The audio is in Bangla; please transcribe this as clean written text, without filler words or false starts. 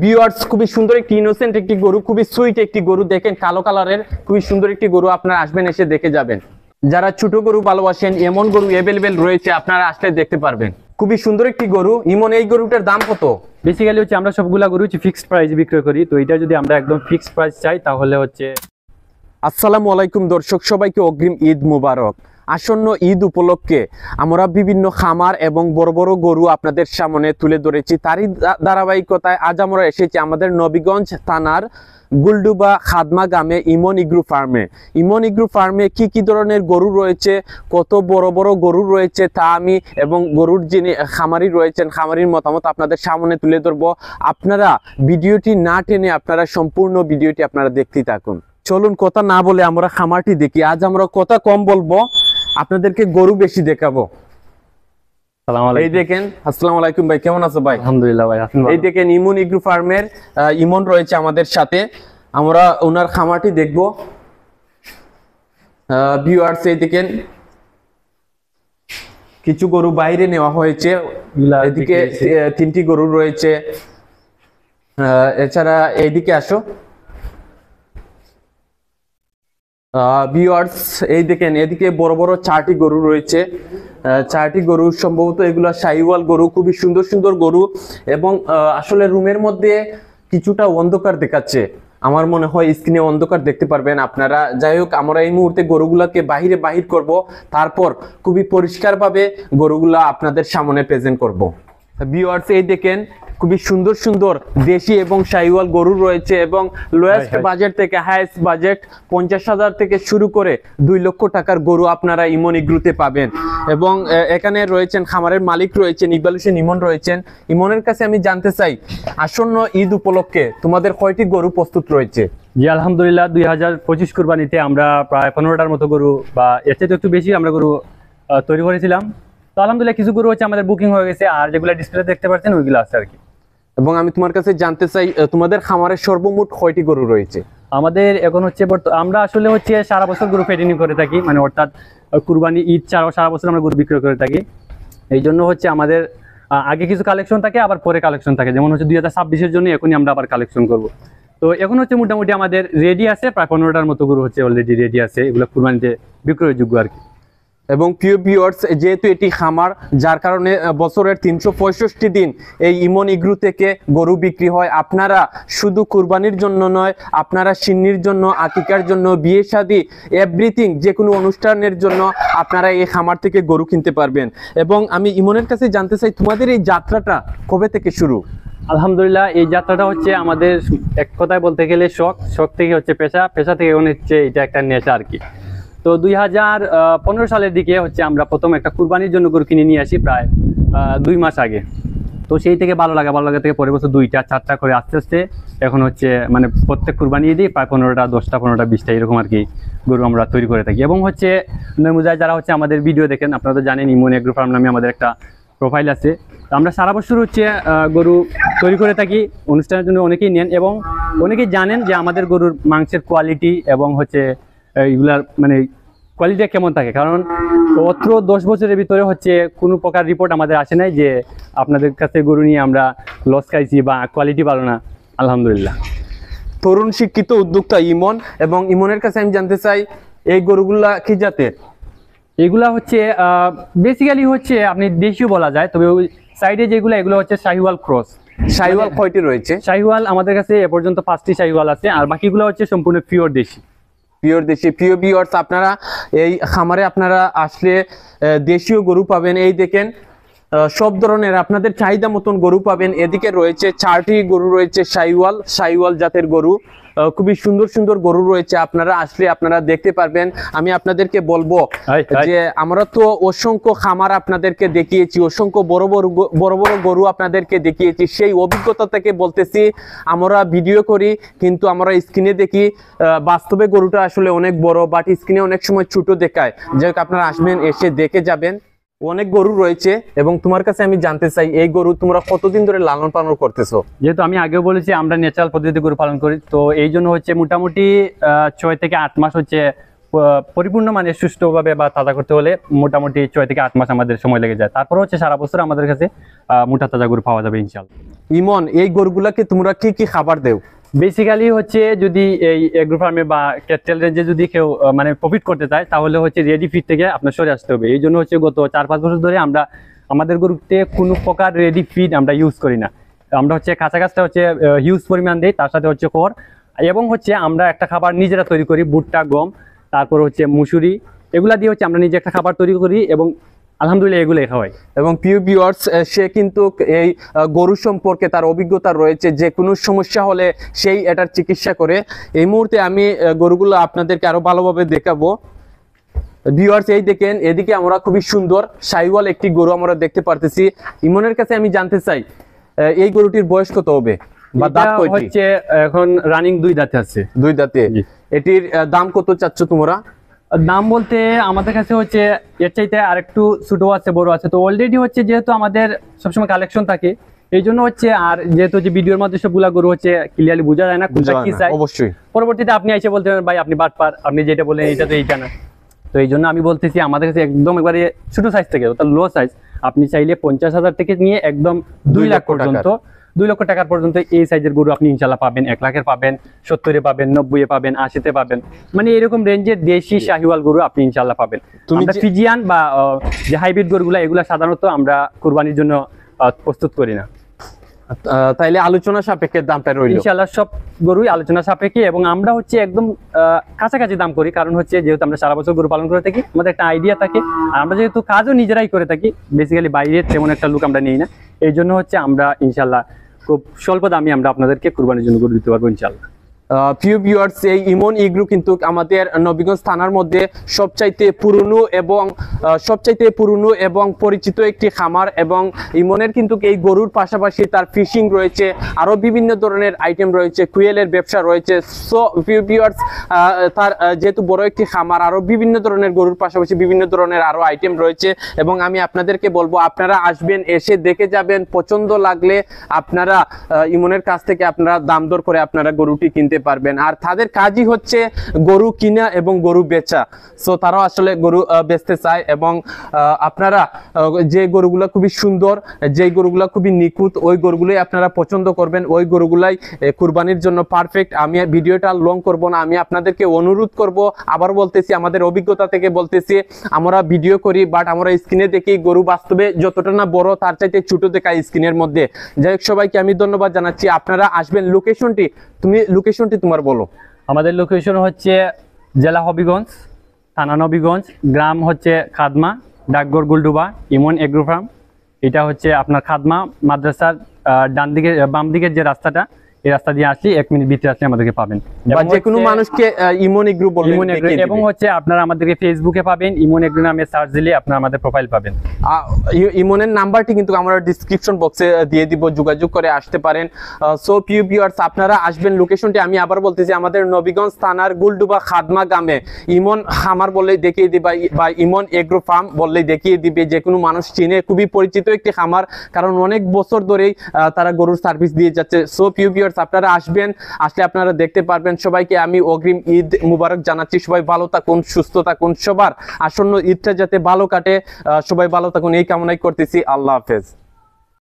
ভিউয়ার্স খুবই সুন্দর একটি ইনোসেন্ট একটি গরু, খুবই সুইট একটি গরু, দেখেন কালো কালারের খুবই সুন্দর একটি গরু। আপনারা আসবেন, এসে দেখে যাবেন। যারা ছোট গরু ভালোবাসেন এমন গরু অ্যাভেলেবেল রয়েছে, আপনারা আসলে দেখতে পারবেন। খুবই সুন্দর একটি গরু। ইমন, এই গরুটার দাম কত? বেসিক্যালি হচ্ছে আমরা সবগুলা গরু হচ্ছে ফিক্সড প্রাইসে বিক্রয় করি, তো এটা যদি আমরা একদম ফিক্সড প্রাইস চাই তাহলে হচ্ছে। আসসালামু আলাইকুম দর্শক, সবাইকে অগ্রিম ঈদ মুবারক। আসন্ন ঈদ উপলক্ষে আমরা বিভিন্ন খামার এবং বড় বড় গরু আপনাদের সামনে তুলে ধরেছি। তারই ধারাবাহিকতায় আজ আমরা এসেছি আমাদের নবীগঞ্জ থানার গুলডুবা খাদমা গ্রামে ইমন ইগ্রু ফার্মে। ইমন ইগ্রু ফার্মে কি কি ধরনের গরু রয়েছে, কত বড় বড় গরু রয়েছে তা আমি এবং গরুর যিনি খামারি রয়েছেন খামারির মতামত আপনাদের সামনে তুলে ধরবো। আপনারা ভিডিওটি না টেনে আপনারা সম্পূর্ণ ভিডিওটি আপনারা দেখতেই থাকুন। চলুন কথা না বলে আমরা খামারটি দেখি। আজ আমরা কথা কম বলবো, আপনাদেরকে গরু বেশি দেখাবো। এই দেখেন, আসসালামু আলাইকুম ভাই, কেমন আছো ভাই? আলহামদুলিল্লাহ ভাই। এই দেখেন ইমন ইগ্রু ফার্মের ইমন রয়েছে আমাদের সাথে, আমরা ওনার খামারটি দেখবো। ভিউয়ার্স এই দেখেন কিছু গরু বাইরে নেওয়া হয়েছে, এদিকে তিনটি গরু রয়েছে। এছাড়া এইদিকে আসো ভিউয়ার্স, এই দেখেন এদিকে বড় বড় চারটি গরু রয়েছে। চারটি গরু সম্ভবত এগুলা শাহিওয়াল গরু, খুবই সুন্দর সুন্দর গরু। এবং আসলে রুমের মধ্যে কিছুটা অন্ধকার দেখাচ্ছে, আমার মনে হয় স্ক্রিনে অন্ধকার দেখতে পারবেন আপনারা। যাই হোক, আমরা এই মুহূর্তে গরুগুলাকে বাহির করব, তারপর খুবই পরিষ্কারভাবে গরুগুলা আপনাদের সামনে প্রেজেন্ট করব। ভিউয়ার্স এই দেখেন খুবই সুন্দর সুন্দর দেশি এবং শাহিওয়াল গরু রয়েছে, এবং লোয়েস্ট বাজেট থেকে হাইয়েস্ট বাজেট 50,000 থেকে শুরু করে 2 লক্ষ টাকার গরু আপনারা ইমন ইগ্রুতে পাবেন। এবং এখানে রয়েছেন খামারের মালিক রয়েছেন, ইকবাল হোসেন ইমন রয়েছেন। ইমনের কাছে আমি জানতে চাই, আসন্ন ঈদ উপলক্ষে তোমাদের কয়টি গরু প্রস্তুত রয়েছে? জি আলহামদুলিল্লাহ, 2025 কুরবানিতে আমরা প্রায় 15টার মতো গরু বা এর চেয়ে একটু বেশি আমরা গরু তৈরি করেছিলাম। তো আলহামদুলিল্লাহ কিছু গরু হচ্ছে আমাদের বুকিং হয়ে গেছে, আর যেগুলো ডিসপ্লে দেখতে পাচ্ছেন ওইগুলো আছে আর কি। এবং আমি তোমার কাছে জানতে চাই, তোমাদের খামারের সর্বমোট কয়টি গরু রয়েছে? আমাদের এখন হচ্ছে আমরা আসলে হচ্ছে সারা বছর গরু ফেটিনিং করে থাকি, মানে অর্থাৎ কুরবানি ঈদ ছাড়াও সারা বছর আমরা গরু বিক্রয় করে থাকি। এই জন্য হচ্ছে আমাদের আগে কিছু কালেকশন থাকে, আবার পরে কালেকশন থাকে। যেমন হচ্ছে 2026-এর জন্য এখনই আমরা আবার কালেকশন করব। তো এখন হচ্ছে মোটামুটি আমাদের রেডি আছে প্রায় 15টার মতো গরু হচ্ছে অলরেডি রেডি আছে, এগুলো কুরবানিতে বিক্রয়যোগ্য আর কি। এবং প্রিয় ভিউয়ার্স, যেহেতু এটি খামার, যার কারণে বছরের 365 দিন এই ইমন ইগ্রু থেকে গরু বিক্রি হয়। আপনারা শুধু কুরবানির জন্য নয়, আপনারা সিন্নির জন্য, আকিকার জন্য, বিয়ে শাদী, এভরিথিং, যে কোনো অনুষ্ঠানের জন্য আপনারা এই খামার থেকে গরু কিনতে পারবেন। এবং আমি ইমনের কাছে জানতে চাই, তোমাদের এই যাত্রাটা কবে থেকে শুরু? আলহামদুলিল্লাহ এই যাত্রাটা হচ্ছে আমাদের এক কথায় বলতে গেলে শখ থেকে হচ্ছে পেশা থেকে হচ্ছে এটা একটা নেশা আর কি। তো 2015 সালের দিকে হচ্ছে আমরা প্রথম একটা কুরবানির জন্য গরু কিনে নিয়ে আসি প্রায় 2 মাস আগে। তো সেই থেকে ভালো লাগা থেকে পরের বছর 2টা 4টা করে আস্তে আস্তে এখন হচ্ছে মানে প্রত্যেক কুরবানি দিয়ে প্রায় 15টা 10টা 15টা 20টা এরকম আর কি গরু আমরা তৈরি করে থাকি। এবং হচ্ছে নমুজায় যারা হচ্ছে আমাদের ভিডিও দেখেন, আপনারা তো জানেন ইমন এগ্রো ফার্ম নামে আমাদের একটা প্রোফাইল আছে। তো আমরা সারা বছর হচ্ছে গরু তৈরি করে থাকি, অনুষ্ঠানের জন্য অনেকেই নেন এবং অনেকেই জানেন যে আমাদের গরুর মাংসের কোয়ালিটি এবং হচ্ছে এইগুলার মানে কোয়ালিটিটা কেমন থাকে। কারণ অত্র 10 বছরের ভিতরে হচ্ছে কোনো প্রকার রিপোর্ট আমাদের আসে নাই যে আপনাদের কাছে গরু নিয়ে আমরা লস খাইছি বা কোয়ালিটি ভালো না। আলহামদুলিল্লাহ। তরুণ শিক্ষিত উদ্যোক্তা ইমন, এবং ইমনের কাছে আমি জানতে চাই, এই গরুগুলা কি জাতের? এগুলা হচ্ছে বেসিক্যালি হচ্ছে আপনি দেশীয় বলা যায়, তবে ওই সাইডে যেগুলো এগুলো হচ্ছে শাহিওয়াল ক্রস। শাহিওয়াল কয়টি রয়েছে? শাহিওয়াল আমাদের কাছে এ পর্যন্ত 5টি শাহিওয়াল আছে, আর বাকিগুলো হচ্ছে সম্পূর্ণ পিওর দেশি। প্রিয় ভিউয়ার্স, আপনারা এই খামারে আপনারা আসলে দেশীয় গরু পাবেন। এই দেখেন সব ধরনের আপনাদের চাহিদা মতন গরু পাবেন। এদিকে রয়েছে 4টি গরু রয়েছে শাহিওয়াল জাতের গরু, খুবই সুন্দর সুন্দর গরু রয়েছে। আপনারা আসলে আপনারা দেখতে পারবেন। আমি আপনাদেরকে বলবো যে আমরা তো অসংখ্য খামার আপনাদেরকে দেখিয়েছি, অসংখ্য বড় বড় গরু আপনাদেরকে দেখিয়েছি। সেই অভিজ্ঞতা থেকে বলতেছি, আমরা ভিডিও করি কিন্তু আমরা স্ক্রিনে দেখি, বাস্তবে গরুটা আসলে অনেক বড়, বাট স্ক্রিনে অনেক সময় ছোট দেখায়। যাই হোক, আপনারা আসবেন, এসে দেখে যাবেন। অনেক গরু রয়েছে। এবং তোমার কাছে আমি জানতে চাই, এই গরু তোমরা কতদিন ধরে লালন পালন করতেছো? যেহেতু আমি আগেও বলেছি আমরা ন্যাচারাল পদ্ধতিতে গরু পালন করি, তো এই জন্য হচ্ছে মোটামুটি 6 থেকে 8 মাস হচ্ছে পরিপূর্ণ মানে সুষ্ঠুভাবে বা তাজা করতে হলে মোটামুটি 6 থেকে 8 মাস আমাদের সময় লেগে যায়। তারপর হচ্ছে সারা বছর আমাদের কাছে মোটা তাজা গরু পাওয়া যাবে ইনশাআল্লাহ। ইমন, এই গরুগুলাকে তোমরা কি কি খাবার দেও? বেসিক্যালি হচ্ছে যদি এই এগ্রো ফার্মে বা ক্যাটেল রেঞ্জে যদি কেউ মানে প্রফিট করতে চায় তাহলে হচ্ছে রেডি ফিড থেকে আপনার সরে আসতে হবে। এই জন্য হচ্ছে গত 4-5 বছর ধরে আমরা আমাদের গরুতে কোনো প্রকার রেডি ফিড আমরা ইউজ করি না। আমরা হচ্ছে কাঁচা গাছটা হচ্ছে হিউজ পরিমাণ দিই, তার সাথে হচ্ছে খড় এবং হচ্ছে আমরা একটা খাবার নিজেরা তৈরি করি, ভুট্টা, গম, তারপর হচ্ছে মুসুরি, এগুলা দিয়ে হচ্ছে আমরা নিজে একটা খাবার তৈরি করি এবং আলহামদুলিল্লাহ এগুলোই খাওয়াই। এবং প্রিয় ভিউয়ার্স, সে কিন্তু এই গরু সম্পর্কে তার অভিজ্ঞতা রয়েছে, যে কোনো সমস্যা হলে সেই এটার চিকিৎসা করে। এই মুহূর্তে আমি গরুগুলো আপনাদেরকে আরো ভালোভাবে দেখাবো। ভিউয়ার্স, এই দেখেন, এদিকে আমরা খুবই সুন্দর শাহিওয়াল একটি গরু আমরা দেখতে পারতেছি। ইমনের কাছে আমি জানতে চাই, এই গরুটির বয়স কত হবে বা দাঁত এটা কয়টি? হচ্ছে এখন রানিং 2 দাঁতে আছে। 2 দাঁতে। জি। এটির দাম কত চাচ্ছ তোমরা? দাম বলতে আমাদের কাছে হচ্ছে এর চাইতে আরেকটু ছোট আছে, বড় আছে। তো অলরেডি হচ্ছে যেহেতু আমাদের সবসময় কালেকশন থাকে, এই জন্য হচ্ছে, আর যেহেতু যে ভিডিওর মধ্যে সবগুলা গরু হচ্ছে ক্লিয়ারলি বোঝা যায় না কোনটা কি চাই। অবশ্যই পরবর্তীতে আপনি এসে বলতে পারেন ভাই আপনি বাটপার, আপনি যেটা বলেন এটা তো এইটা না। তো এই জন্য আমি বলতেছি আমাদের কাছে একদম একবারে ছোট সাইজ থেকে, অর্থাৎ লো সাইজ, আপনি চাইলে 50,000 থেকে নিয়ে একদম 2 লাখ পর্যন্ত, 2 লক্ষ টাকার পর্যন্ত এই সাইজের গরু আপনি ইনশাল্লাহ পাবেন। 1 লাখের পাবেন, 70-এ পাবেন, 90-এ পাবেন, 80-তে পাবেন, মানে এরকম রেঞ্জের দেশি শাহিওয়াল গরু আপনি ইনশাল্লাহ পাবেন। আমরা ফিজিয়ান বা যে হাইব্রিড গরুগুলা, এগুলা সাধারণত আমরা কুরবানির জন্য প্রস্তুত করি না। তাইলে আলোচনা সাপেক্ষে দামটা রইল ইনশাআল্লাহ, সব গরুই আলোচনা সাপেক্ষে, এবং আমরা হচ্ছে একদম কাছাকাছি দাম করি। কারণ হচ্ছে যেহেতু আমরা সারা বছর গরু পালন করে থাকি, আমাদের একটা আইডিয়া থাকে, আর আমরা যেহেতু কাজও নিজেরাই করে থাকি, বেসিক্যালি বাইরে তেমন একটা লুক আমরা নিই না। এই জন্য হচ্ছে আমরা ইনশাআল্লাহ খুব স্বল্প দামে আমরা আপনাদেরকে কুরবানির জন্য গরু দিতে পারবো ইনশাআল্লাহ। প্রিয় ভিউয়ার্স, এই ইমন এগ্রো কিন্তু আমাদের নবীগঞ্জ থানার মধ্যে সবচাইতে পুরনো এবং পরিচিত একটি খামার। এবং ইমনের কিন্তু এই গরুর পাশাপাশি তার ফিশিং রয়েছে, আরো বিভিন্ন ধরনের আইটেম রয়েছে, কুয়েলের ব্যবসা রয়েছে। সো প্রিয় ভিউয়ার্স, তার যেহেতু বড় একটি খামার, আরো বিভিন্ন ধরনের গরুর পাশাপাশি বিভিন্ন ধরনের আরো আইটেম রয়েছে। এবং আমি আপনাদেরকে বলবো, আপনারা আসবেন, এসে দেখে যাবেন, পছন্দ লাগলে আপনারা ইমনের কাছ থেকে আপনারা দাম দর করে আপনারা গরুটি কিনতে পারবেন। আর তাদের কাজই হচ্ছে গরু কিনা এবং গরু বেচা। সো তারাও আসলে গরু বেচতে চায়। এবং আপনারা যে গরুগুলো খুবই সুন্দর, যে গরুগুলো খুবই নিখুঁত, ওই গরুগুলোই আপনারা পছন্দ করবেন, ওই গরুগুলাই কুরবানির জন্য পারফেক্ট। আমি ভিডিওটা লং করব না, আমি আপনাদেরকে অনুরোধ করব, আবার বলতেছি, আমাদের অভিজ্ঞতা থেকে বলতেছি, আমরা ভিডিও করি বাট আমরা স্ক্রিনে দেখি গরু বাস্তবে যতটা না বড় তার চাইতে ছোট দেখায় স্ক্রিনের মধ্যে। যাই হোক, সবাইকে আমি ধন্যবাদ জানাচ্ছি। আপনারা আসবেন। লোকেশনটি তোমার বলো। আমাদের লোকেশন হচ্ছে জেলা হবিগঞ্জ, থানা নবীগঞ্জ, গ্রাম হচ্ছে খাদমা, ডাকঘর গুলডুবা, ইমন এগ্রো ফার্ম। এটা হচ্ছে আপনার খাদমা মাদ্রাসার ডান দিকে, বাম দিকের যে রাস্তাটা, এই রাস্তা দিয়ে আসলে 1 মিনিট ভিতরে আসলে আমাদেরকে পাবেন। যে কোনো মানুষকে ইমন এগ্রো বললে এবং হচ্ছে আপনারা আমাদেরকে ফেসবুকে পাবেন, ইমন এগ্রো নামে সার্চ দিলে আপনারা আমাদের প্রোফাইল পাবেন। ইমনের নাম্বারটি কিন্তু আমরা ডিসক্রিপশন বক্সে দিয়ে দিব, যোগাযোগ করে আসতে পারেন। সো প্রিয় ভিউয়ার্স, আপনারা আসবেন। লোকেশনটি আমি আবার বলতেছি, আমাদের নবীগঞ্জ থানার গুলডুবা খাদমা গ্রামে। ইমন খামার বললেই দেখিয়ে দিবে, বা ইমন এগ্রো ফার্ম বললেই দেখিয়ে দিবে, যে কোনো মানুষ চিনে। খুবই পরিচিত একটি খামার, কারণ অনেক বছর ধরেই তারা গরুর সার্ভিস দিয়ে যাচ্ছে। সো প্রিয় ভিউয়ার্স, আপনারা আসবেন, আসলে আপনারা দেখতে পারবেন। সবাইকে আমি অগ্রিম ঈদ মুবারক জানাচ্ছি। সবাই ভালো থাকুন, সুস্থ থাকুন, সবার আসন্ন ঈদটা যাতে ভালো কাটে, সবাই ভালো থাকুন এই কামনাই করতেছি। আল্লাহ হাফেজ।